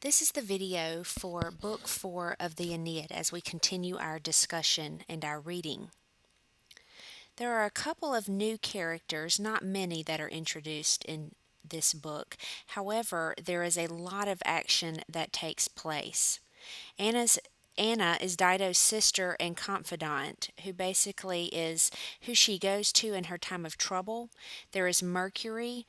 This is the video for Book 4 of the Aeneid as we continue our discussion and our reading. There are a couple of new characters, not many, that are introduced in this book. However, there is a lot of action that takes place. Anna's Anna is Dido's sister and confidant, who basically is who she goes to in her time of trouble. There is Mercury,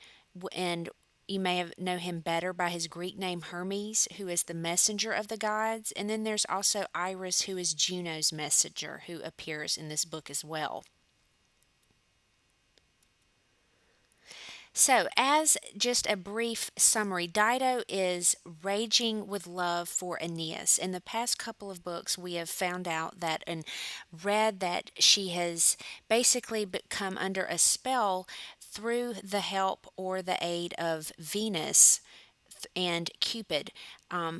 and you may know him better by his Greek name Hermes, who is the messenger of the gods. And then there's also Iris, who is Juno's messenger, who appears in this book as well. So, as just a brief summary, Dido is raging with love for Aeneas. In the past couple of books, we have found out that and read that she has basically become under a spell through the help or the aid of Venus and Cupid.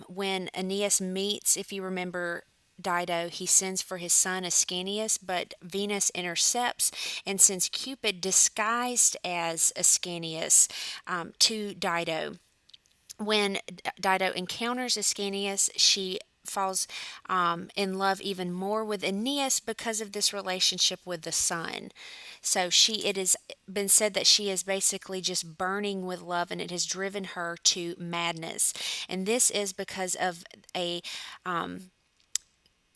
When Aeneas meets, if you remember, Dido, he sends for his son Ascanius, but Venus intercepts and sends Cupid disguised as Ascanius to Dido. When Dido encounters Ascanius, she falls in love even more with Aeneas because of this relationship with the sun. So it has been said that she is basically just burning with love, and it has driven her to madness. And this is because of a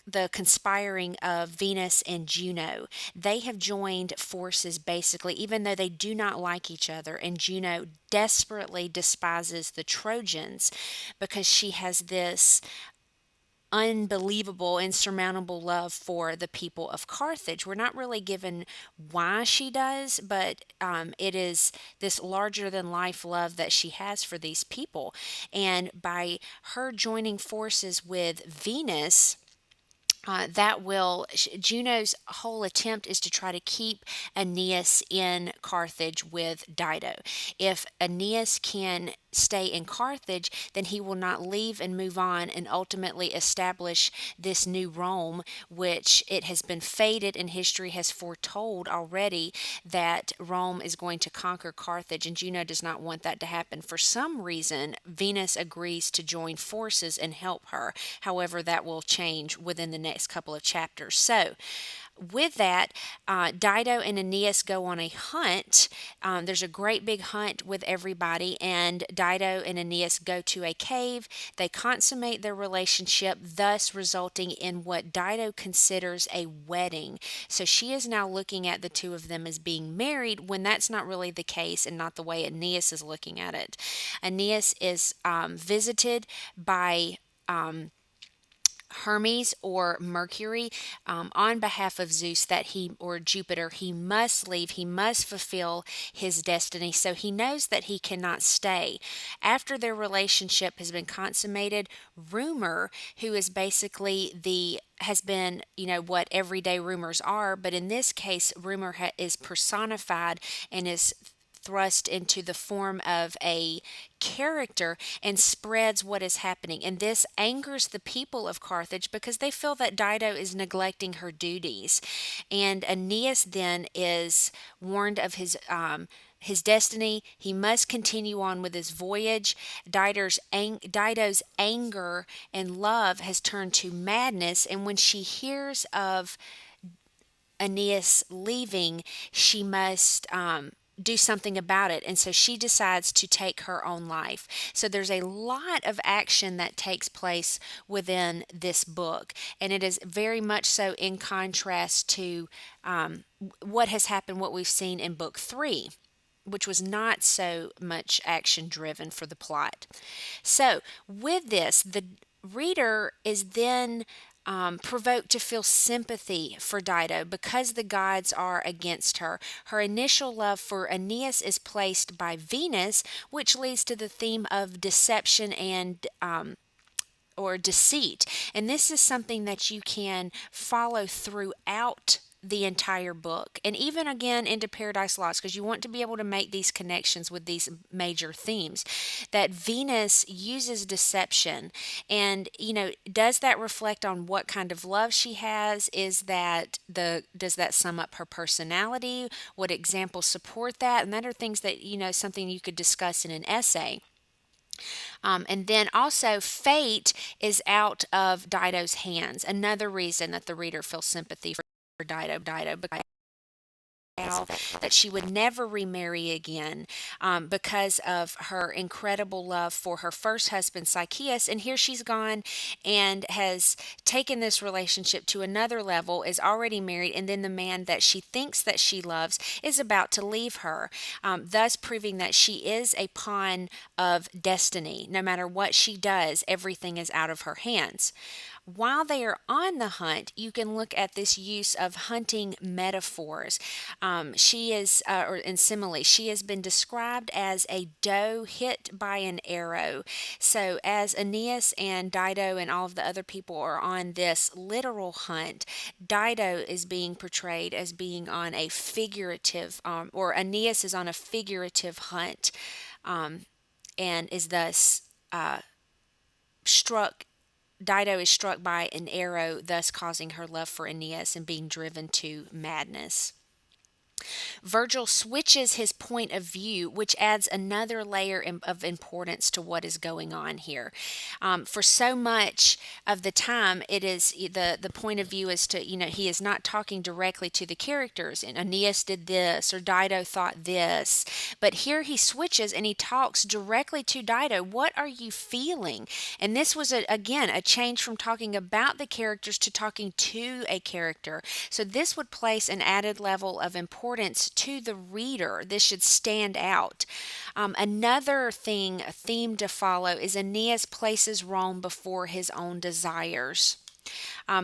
the conspiring of Venus and Juno. They have joined forces basically, even though they do not like each other. And Juno desperately despises the Trojans because she has this unbelievable, insurmountable love for the people of Carthage. We're not really given why she does, but it is this larger than life love that she has for these people. And by her joining forces with Venus, Juno's whole attempt is to try to keep Aeneas in Carthage with Dido. If Aeneas can stay in Carthage, then he will not leave and move on and ultimately establish this new Rome, which it has been fated and history has foretold already that Rome is going to conquer Carthage, and Juno does not want that to happen. For some reason, Venus agrees to join forces and help her. However, that will change within the next couple of chapters. So, with that, Dido and Aeneas go on a hunt. There's a great big hunt with everybody, and Dido and Aeneas go to a cave. They consummate their relationship, thus resulting in what Dido considers a wedding. So she is now looking at the two of them as being married when that's not really the case and not the way Aeneas is looking at it. Aeneas is visited by Hermes or Mercury on behalf of Zeus that he or Jupiter he must leave, he must fulfill his destiny, so he knows that he cannot stay. After their relationship has been consummated, Rumor, who is basically the has been, what everyday rumors are, but in this case, Rumor is personified and is thrust into the form of a character and spreads what is happening. And this angers the people of Carthage because they feel that Dido is neglecting her duties. And Aeneas then is warned of his destiny. He must continue on with his voyage. Dido's anger and love has turned to madness, and when she hears of Aeneas leaving, she must do something about it. And so she decides to take her own life. So there's a lot of action that takes place within this book. And it is very much so in contrast to what has happened, what we've seen in book 3, which was not so much action driven for the plot. So, with this, the reader is then provoked to feel sympathy for Dido because the gods are against her. Her initial love for Aeneas is placed by Venus, which leads to the theme of deception and or deceit. And this is something that you can follow throughout the entire book and even again into Paradise Lost, because you want to be able to make these connections with these major themes that Venus uses deception. And does that reflect on what kind of love she has? Does that sum up her personality? What examples support that? And that are things that something you could discuss in an essay. And then also, fate is out of Dido's hands. Another reason that the reader feels sympathy for Dido because that she would never remarry again because of her incredible love for her first husband, Sychaeus. And here she's gone and has taken this relationship to another level, is already married, and then the man that she thinks that she loves is about to leave her, thus proving that she is a pawn of destiny. No matter what she does, everything is out of her hands. While they are on the hunt, you can look at this use of hunting metaphors. She is, or in simile, she has been described as a doe hit by an arrow. So, as Aeneas and Dido and all of the other people are on this literal hunt, Dido is being portrayed as being on a figurative, or Aeneas is on a figurative hunt, and is thus struck Dido is struck by an arrow, thus causing her love for Aeneas and being driven to madness. Virgil switches his point of view, which adds another layer of importance to what is going on here. For so much of the time, it is the point of view is to, he is not talking directly to the characters. And Aeneas did this, or Dido thought this. But here he switches and he talks directly to Dido. What are you feeling? And this was, again, a change from talking about the characters to talking to a character. So this would place an added level of importance to the reader. This should stand out. Another a theme to follow is Aeneas places Rome before his own desires.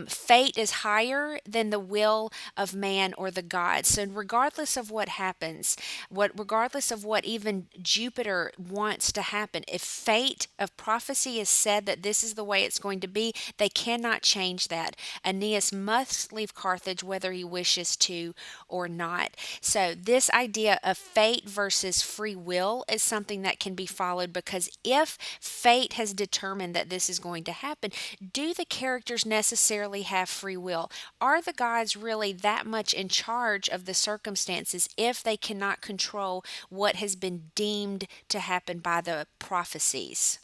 Fate is higher than the will of man or the gods. So regardless of what happens, regardless of what even Jupiter wants to happen, if fate of prophecy is said that this is the way it's going to be, they cannot change that. Aeneas must leave Carthage whether he wishes to or not. So this idea of fate versus free will is something that can be followed, because if fate has determined that this is going to happen, do the characters necessarily have free will? Are the gods really that much in charge of the circumstances if they cannot control what has been deemed to happen by the prophecies?